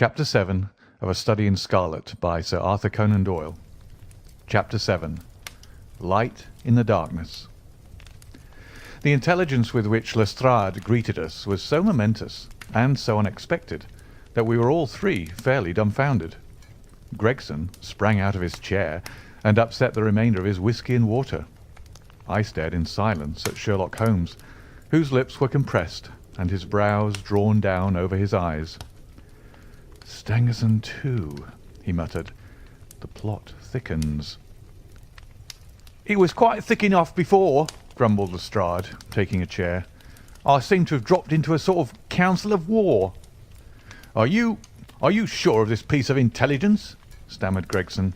Chapter 7 of A Study in Scarlet by Sir Arthur Conan Doyle. Chapter 7 Light in the Darkness. The intelligence with which Lestrade greeted us was so momentous and so unexpected that we were all three fairly dumbfounded. Gregson sprang out of his chair and upset the remainder of his whisky and water. I stared in silence at Sherlock Holmes, whose lips were compressed and his brows drawn down over his eyes. "Stangerson too," he muttered. "The plot thickens." "It was quite thick enough before," grumbled Lestrade, taking a chair. "I seem to have dropped into a sort of council of war." Are you sure of this piece of intelligence?" stammered Gregson.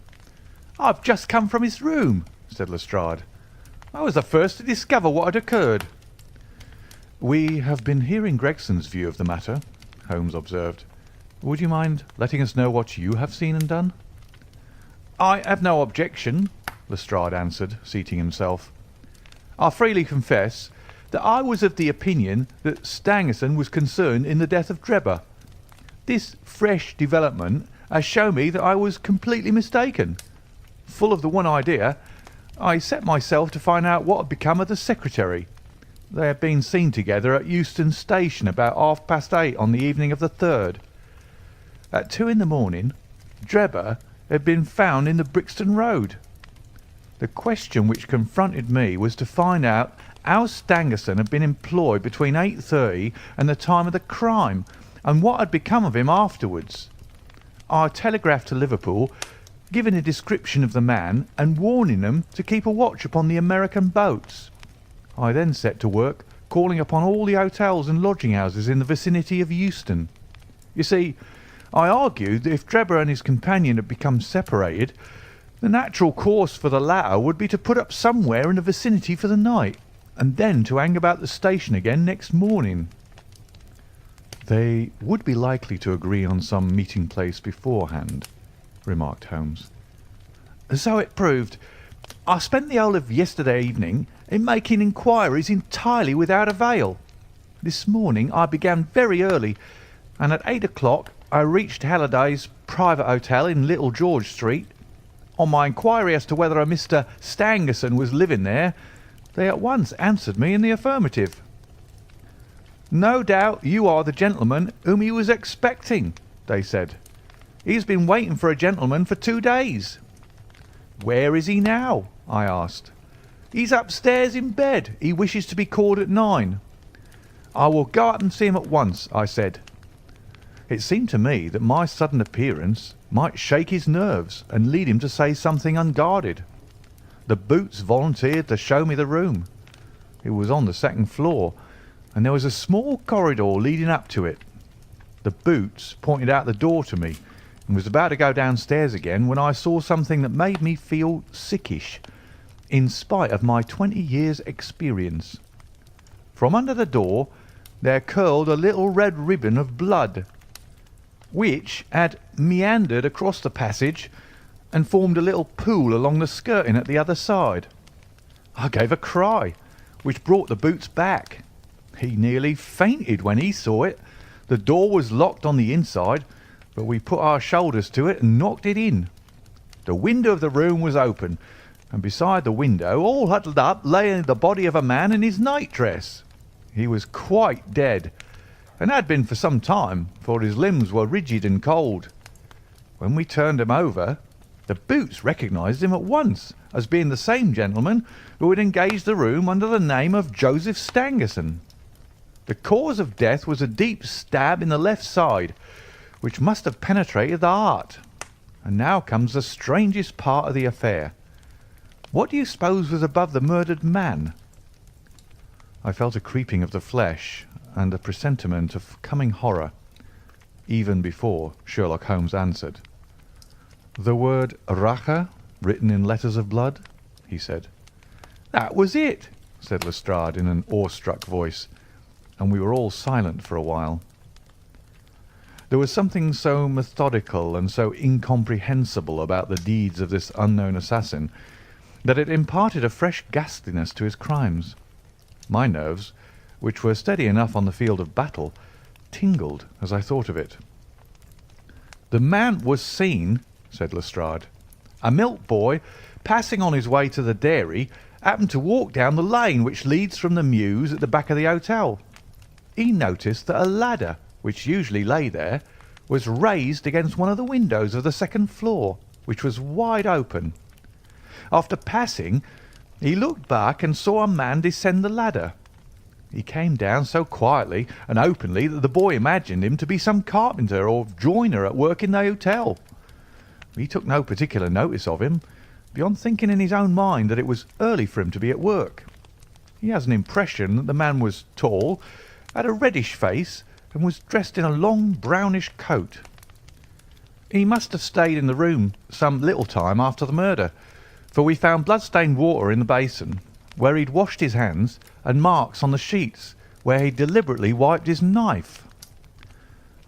"I've just come from his room," said Lestrade. "I was the first to discover what had occurred." "We have been hearing Gregson's view of the matter," Holmes observed. "Would you mind letting us know what you have seen and done?" "I have no objection," Lestrade answered, seating himself. "I freely confess that I was of the opinion that Stangerson was concerned in the death of Drebber. This fresh development has shown me that I was completely mistaken. Full of the one idea, I set myself to find out what had become of the secretary. They had been seen together at Euston Station about 8:30 on the evening of the 3rd. At 2 in the morning, Drebber had been found in the Brixton Road. The question which confronted me was to find out how Stangerson had been employed between 8:30 and the time of the crime, and what had become of him afterwards. I telegraphed to Liverpool, giving a description of the man and warning them to keep a watch upon the American boats. I then set to work calling upon all the hotels and lodging-houses in the vicinity of Euston. You see, I argued that if Drebber and his companion had become separated, the natural course for the latter would be to put up somewhere in the vicinity for the night, and then to hang about the station again next morning." "They would be likely to agree on some meeting place beforehand," remarked Holmes. "So it proved. I spent the whole of yesterday evening in making inquiries entirely without avail. This morning I began very early, and at 8 o'clock I reached Halliday's private hotel in Little George Street. On my inquiry as to whether a Mr. Stangerson was living there, they at once answered me in the affirmative. 'No doubt you are the gentleman whom he was expecting,' they said. 'He has been waiting for a gentleman for 2 days.' 'Where is he now?' I asked. 'He's upstairs in bed. He wishes to be called at 9. "'I will go up and see him at once,' I said. It seemed to me that my sudden appearance might shake his nerves and lead him to say something unguarded. The Boots volunteered to show me the room. It was on the second floor, and there was a small corridor leading up to it. The Boots pointed out the door to me, and was about to go downstairs again when I saw something that made me feel sickish, in spite of my 20 years' experience. From under the door there curled a little red ribbon of blood, which had meandered across the passage and formed a little pool along the skirting at the other side. I gave a cry, which brought the Boots back. He nearly fainted when he saw it. The door was locked on the inside, but we put our shoulders to it and knocked it in. The window of the room was open, and beside the window, all huddled up, lay the body of a man in his nightdress. He was quite dead, and had been for some time, for his limbs were rigid and cold. When we turned him over, the Boots recognised him at once as being the same gentleman who had engaged the room under the name of Joseph Stangerson. The cause of death was a deep stab in the left side, which must have penetrated the heart. And now comes the strangest part of the affair. What do you suppose was above the murdered man?" I felt a creeping of the flesh and a presentiment of coming horror, even before Sherlock Holmes answered. "The word Rache written in letters of blood," he said. "That was it," said Lestrade in an awestruck voice, and we were all silent for a while. There was something so methodical and so incomprehensible about the deeds of this unknown assassin that it imparted a fresh ghastliness to his crimes. My nerves, which were steady enough on the field of battle, tingled as I thought of it. "The man was seen," said Lestrade. "A milk boy, passing on his way to the dairy, happened to walk down the lane which leads from the mews at the back of the hotel. He noticed that a ladder, which usually lay there, was raised against one of the windows of the second floor, which was wide open. After passing, he looked back and saw a man descend the ladder. He came down so quietly and openly that the boy imagined him to be some carpenter or joiner at work in the hotel. He took no particular notice of him, beyond thinking in his own mind that it was early for him to be at work. He has an impression that the man was tall, had a reddish face, and was dressed in a long brownish coat. He must have stayed in the room some little time after the murder, for we found blood-stained water in the basin, where he'd washed his hands, and marks on the sheets, where he deliberately wiped his knife."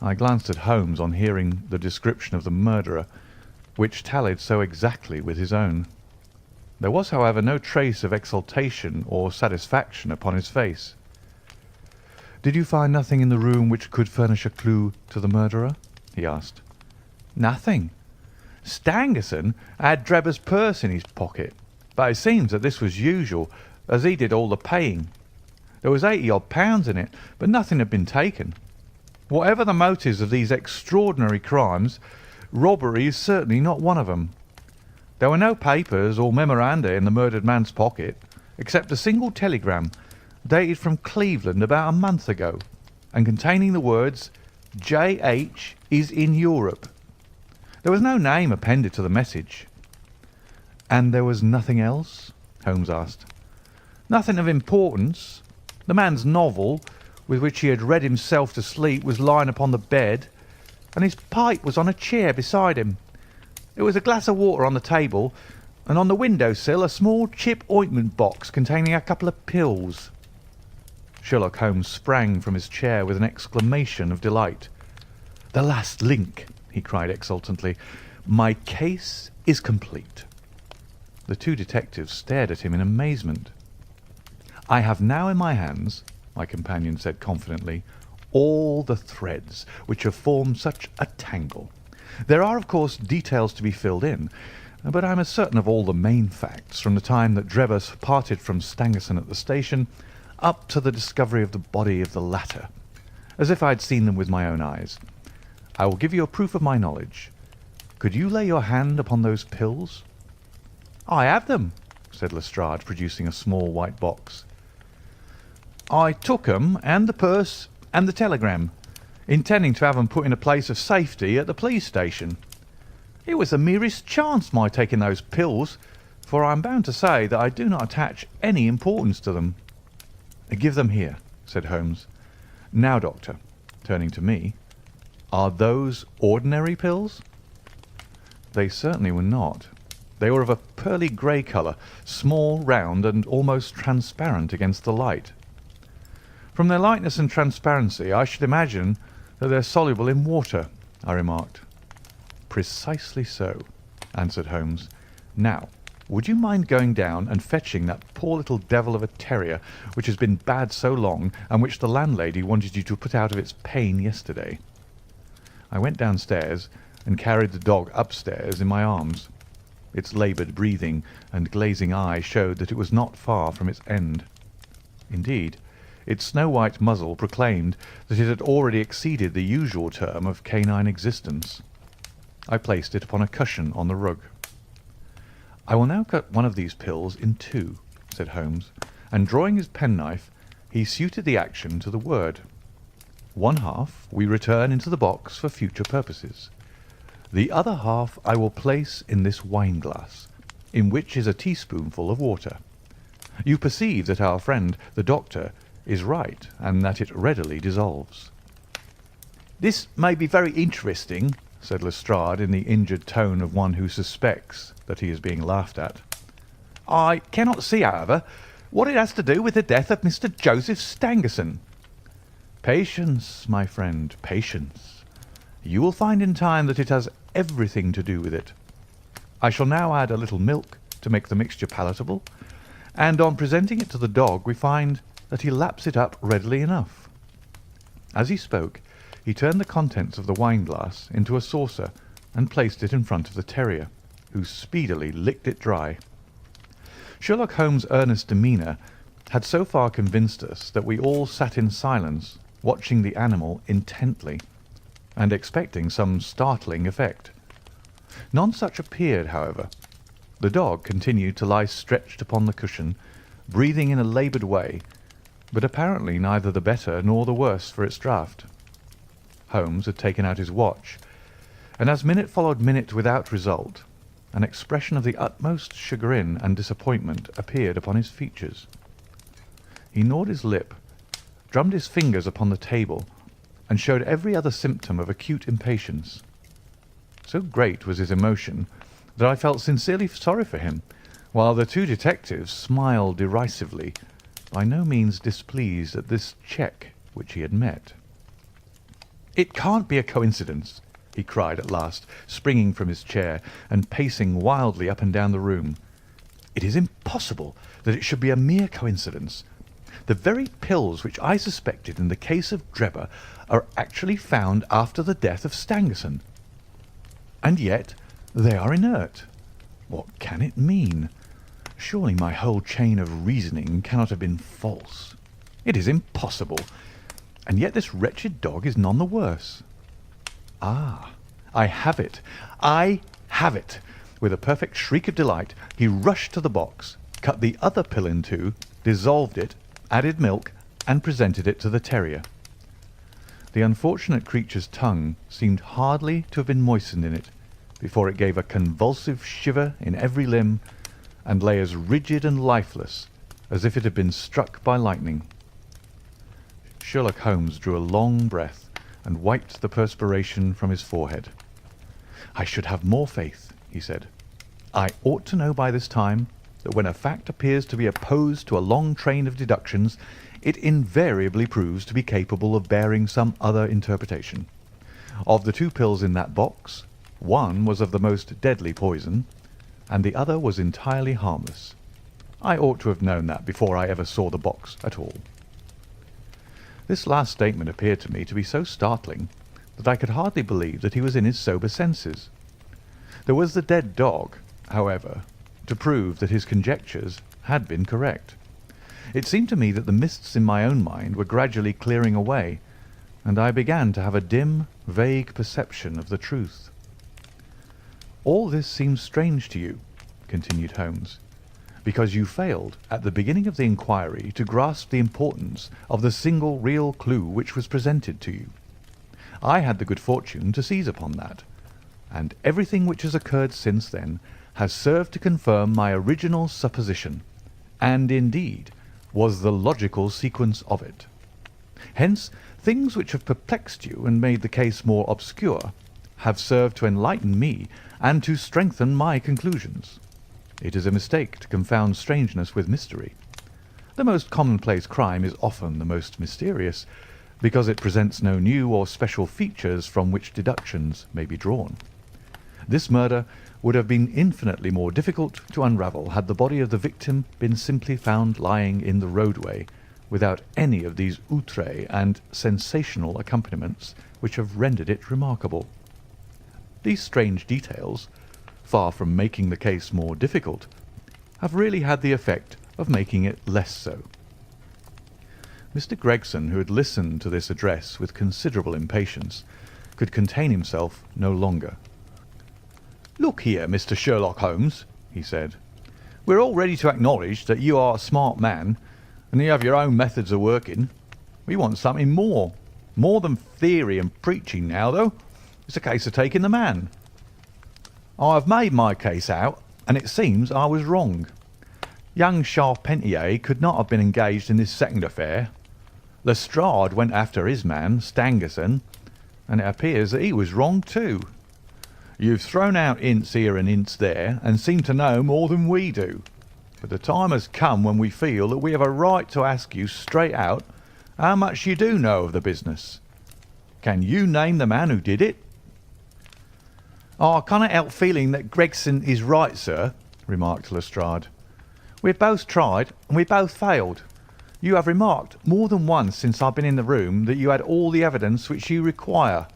I glanced at Holmes on hearing the description of the murderer, which tallied so exactly with his own. There was, however, no trace of exultation or satisfaction upon his face. "Did you find nothing in the room which could furnish a clue to the murderer?" he asked. "Nothing. Stangerson had Drebber's purse in his pocket, but it seems that this was usual, as he did all the paying. There was 80-odd pounds in it, but nothing had been taken. Whatever the motives of these extraordinary crimes, robbery is certainly not one of them. There were no papers or memoranda in the murdered man's pocket, except a single telegram, dated from Cleveland about a month ago, and containing the words, 'J.H. is in Europe.' There was no name appended to the message." "And there was nothing else?" Holmes asked. "Nothing of importance. The man's novel, with which he had read himself to sleep, was lying upon the bed, and his pipe was on a chair beside him. There was a glass of water on the table, and on the window-sill a small chip ointment box containing a couple of pills." Sherlock Holmes sprang from his chair with an exclamation of delight. "The last link!" he cried exultantly. "My case is complete." The two detectives stared at him in amazement. "I have now in my hands," my companion said confidently, "all the threads which have formed such a tangle. There are, of course, details to be filled in, but I am as certain of all the main facts from the time that Drebber parted from Stangerson at the station up to the discovery of the body of the latter, as if I had seen them with my own eyes. I will give you a proof of my knowledge. Could you lay your hand upon those pills?" "I have them," said Lestrade, producing a small white box. "I took 'em and the purse and the telegram, intending to have 'em put in a place of safety at the police station. It was the merest chance my taking those pills, for I am bound to say that I do not attach any importance to them." "Give them here," said Holmes. "Now, Doctor," turning to me, "are those ordinary pills?" They certainly were not. They were of a pearly grey colour, small, round, and almost transparent against the light. "From their lightness and transparency, I should imagine that they are soluble in water," I remarked. "Precisely so," answered Holmes. "Now, would you mind going down and fetching that poor little devil of a terrier which has been bad so long, and which the landlady wanted you to put out of its pain yesterday?" I went downstairs and carried the dog upstairs in my arms. Its laboured breathing and glazing eye showed that it was not far from its end. Indeed, its snow-white muzzle proclaimed that it had already exceeded the usual term of canine existence. I placed it upon a cushion on the rug. "I will now cut one of these pills in two," said Holmes, and drawing his penknife, he suited the action to the word. "One half we return into the box for future purposes. The other half I will place in this wine-glass, in which is a teaspoonful of water. You perceive that our friend, the doctor, is right, and that it readily dissolves." "This may be very interesting," said Lestrade in the injured tone of one who suspects that he is being laughed at. "I cannot see, however, what it has to do with the death of Mr. Joseph Stangerson." "Patience, my friend, patience. You will find in time that it has everything to do with it. I shall now add a little milk to make the mixture palatable, and on presenting it to the dog we find that he laps it up readily enough." As he spoke, He turned the contents of the wine-glass into a saucer and placed it in front of the terrier, who speedily licked it dry. Sherlock Holmes' earnest demeanour had so far convinced us that we all sat in silence, watching the animal intently, and expecting some startling effect. None such appeared, however. The dog continued to lie stretched upon the cushion, breathing in a laboured way, but apparently neither the better nor the worse for its draught. Holmes had taken out his watch, and as minute followed minute without result, an expression of the utmost chagrin and disappointment appeared upon his features. He gnawed his lip, drummed his fingers upon the table, and showed every other symptom of acute impatience. So great was his emotion that I felt sincerely sorry for him, while the two detectives smiled derisively, by no means displeased at this check which he had met. "It can't be a coincidence," he cried at last, springing from his chair and pacing wildly up and down the room. "It is impossible that it should be a mere coincidence. The very pills which I suspected in the case of Drebber are actually found after the death of Stangerson. And yet they are inert. What can it mean? Surely my whole chain of reasoning cannot have been false. It is impossible. And yet this wretched dog is none the worse. Ah, I have it! I have it!" With a perfect shriek of delight, he rushed to the box, cut the other pill in two, dissolved it, added milk, and presented it to the terrier. The unfortunate creature's tongue seemed hardly to have been moistened in it before it gave a convulsive shiver in every limb and lay as rigid and lifeless as if it had been struck by lightning. Sherlock Holmes drew a long breath and wiped the perspiration from his forehead. "I should have more faith," he said. "I ought to know by this time that when a fact appears to be opposed to a long train of deductions, it invariably proves to be capable of bearing some other interpretation. Of the two pills in that box, one was of the most deadly poison, and the other was entirely harmless. I ought to have known that before I ever saw the box at all." This last statement appeared to me to be so startling that I could hardly believe that he was in his sober senses. There was the dead dog, however, to prove that his conjectures had been correct. It seemed to me that the mists in my own mind were gradually clearing away, and I began to have a dim, vague perception of the truth. "All this seems strange to you," continued Holmes, "because you failed at the beginning of the inquiry to grasp the importance of the single real clue which was presented to you. I had the good fortune to seize upon that, and everything which has occurred since then has served to confirm my original supposition, and indeed was the logical sequence of it. Hence, things which have perplexed you and made the case more obscure have served to enlighten me and to strengthen my conclusions. It is a mistake to confound strangeness with mystery. The most commonplace crime is often the most mysterious, because it presents no new or special features from which deductions may be drawn. This murder would have been infinitely more difficult to unravel had the body of the victim been simply found lying in the roadway, without any of these outrés and sensational accompaniments which have rendered it remarkable. These strange details, far from making the case more difficult, have really had the effect of making it less so." Mr. Gregson, who had listened to this address with considerable impatience, could contain himself no longer. "Look here, Mr. Sherlock Holmes," he said, "we're all ready to acknowledge that you are a smart man, and you have your own methods of working. We want something more than theory and preaching now, though. It's a case of taking the man. I have made my case out, and it seems I was wrong. Young Charpentier could not have been engaged in this second affair. Lestrade went after his man, Stangerson, and it appears that he was wrong too. You've thrown out hints here and hints there, and seem to know more than we do. But the time has come when we feel that we have a right to ask you straight out how much you do know of the business. Can you name the man who did it?" "I cannot help feeling that Gregson is right, sir," remarked Lestrade. "We've both tried, and we both failed. You have remarked more than once since I've been in the room that you had all the evidence which you require.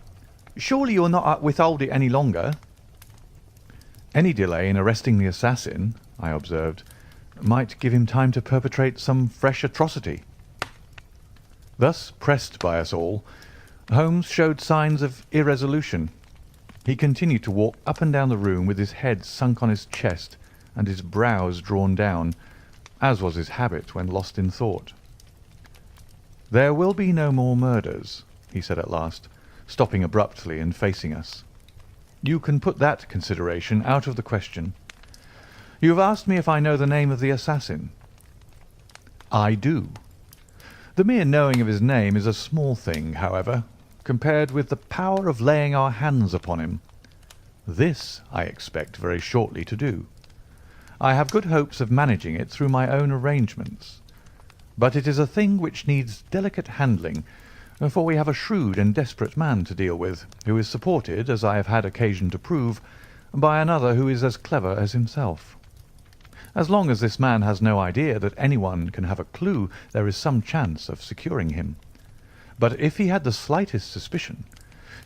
Surely you'll not withhold it any longer?" "Any delay in arresting the assassin," I observed, "might give him time to perpetrate some fresh atrocity." Thus pressed by us all, Holmes showed signs of irresolution. He continued to walk up and down the room with his head sunk on his chest and his brows drawn down, as was his habit when lost in thought. "There will be no more murders," he said at last, stopping abruptly and facing us. "You can put that consideration out of the question. You have asked me if I know the name of the assassin. I do. The mere knowing of his name is a small thing, however, compared with the power of laying our hands upon him. This I expect very shortly to do. I have good hopes of managing it through my own arrangements. But it is a thing which needs delicate handling, for we have a shrewd and desperate man to deal with, who is supported, as I have had occasion to prove, by another who is as clever as himself. As long as this man has no idea that anyone can have a clue, there is some chance of securing him. But if he had the slightest suspicion,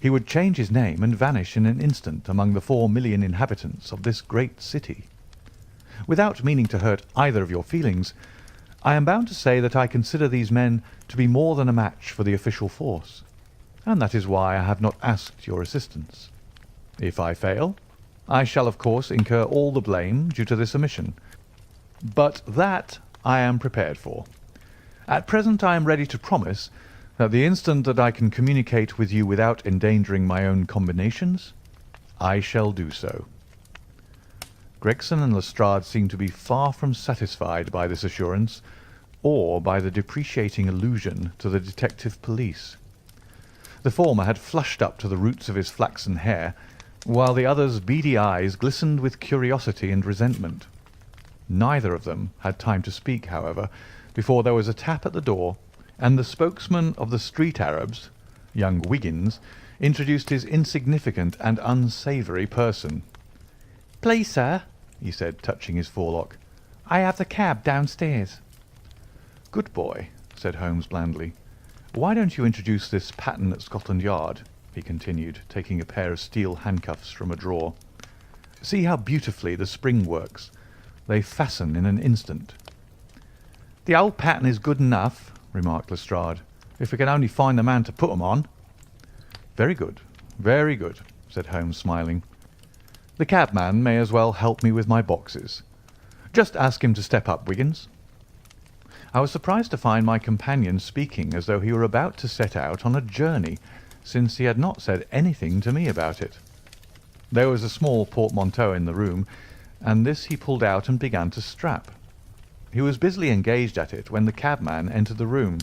he would change his name and vanish in an instant among the 4 million inhabitants of this great city. Without meaning to hurt either of your feelings, I am bound to say that I consider these men to be more than a match for the official force, and that is why I have not asked your assistance. If I fail, I shall of course incur all the blame due to this omission, but that I am prepared for. At present I am ready to promise that the instant that I can communicate with you without endangering my own combinations, I shall do so." Gregson and Lestrade seemed to be far from satisfied by this assurance, or by the depreciating allusion to the detective police. The former had flushed up to the roots of his flaxen hair, while the other's beady eyes glistened with curiosity and resentment. Neither of them had time to speak, however, before there was a tap at the door, and the spokesman of the street Arabs, young Wiggins, introduced his insignificant and unsavoury person. "Please, sir," he said, touching his forelock, "I have the cab downstairs." "Good boy," said Holmes blandly. "Why don't you introduce this pattern at Scotland Yard?" he continued, taking a pair of steel handcuffs from a drawer. "See how beautifully the spring works. They fasten in an instant." "The old pattern is good enough," remarked Lestrade, "if we can only find the man to put 'em on." Very good, said Holmes, smiling. "The cabman may as well help me with my boxes. Just ask him to step up, Wiggins." I was surprised to find my companion speaking as though he were about to set out on a journey, since he had not said anything to me about it. There was a small portmanteau in the room, and this he pulled out and began to strap. He was busily engaged at it when the cabman entered the room.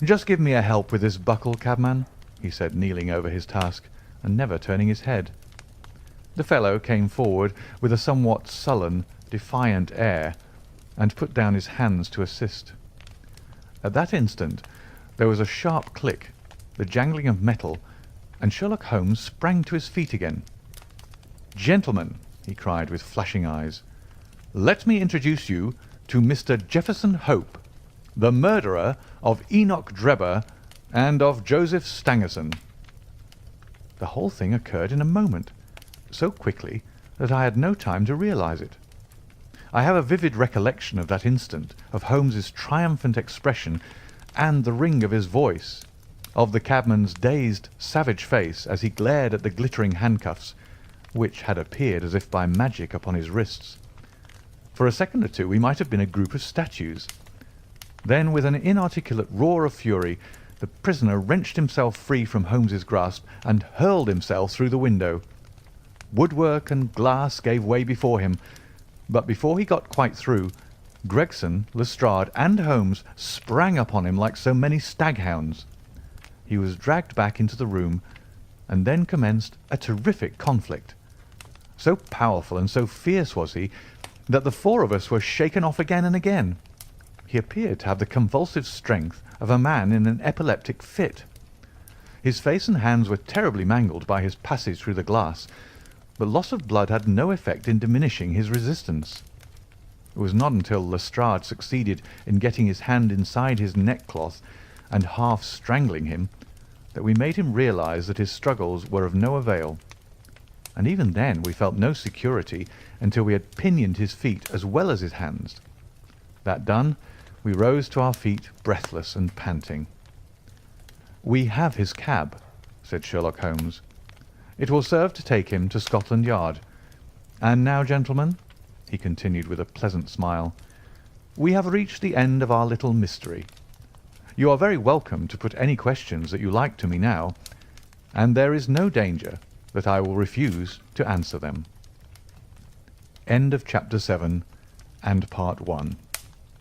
"Just give me a help with this buckle, cabman," he said, kneeling over his task and never turning his head. The fellow came forward with a somewhat sullen, defiant air, and put down his hands to assist. At that instant there was a sharp click, the jangling of metal, and Sherlock Holmes sprang to his feet again. "Gentlemen," he cried with flashing eyes, "let me introduce you to Mr. Jefferson Hope, the murderer of Enoch Drebber and of Joseph Stangerson." The whole thing occurred in a moment, so quickly that I had no time to realize it. I have a vivid recollection of that instant, of Holmes's triumphant expression and the ring of his voice, of the cabman's dazed, savage face as he glared at the glittering handcuffs, which had appeared as if by magic upon his wrists. For a second or two we might have been a group of statues. Then, with an inarticulate roar of fury, the prisoner wrenched himself free from Holmes's grasp and hurled himself through the window. Woodwork and glass gave way before him, but before he got quite through, Gregson, Lestrade, and Holmes sprang upon him like so many staghounds. He was dragged back into the room, and then commenced a terrific conflict. So powerful and so fierce was he that the four of us were shaken off again and again. He appeared to have the convulsive strength of a man in an epileptic fit. His face and hands were terribly mangled by his passage through the glass, but loss of blood had no effect in diminishing his resistance. It was not until Lestrade succeeded in getting his hand inside his neckcloth and half strangling him that we made him realize that his struggles were of no avail. And even then we felt no security until we had pinioned his feet as well as his hands. That done, we rose to our feet, breathless and panting. "We have his cab," said Sherlock Holmes. "It will serve to take him to Scotland Yard. And now, gentlemen," he continued with a pleasant smile, "we have reached the end of our little mystery. You are very welcome to put any questions that you like to me now, and there is no danger that I will refuse to answer them." End of Chapter 7 and Part 1.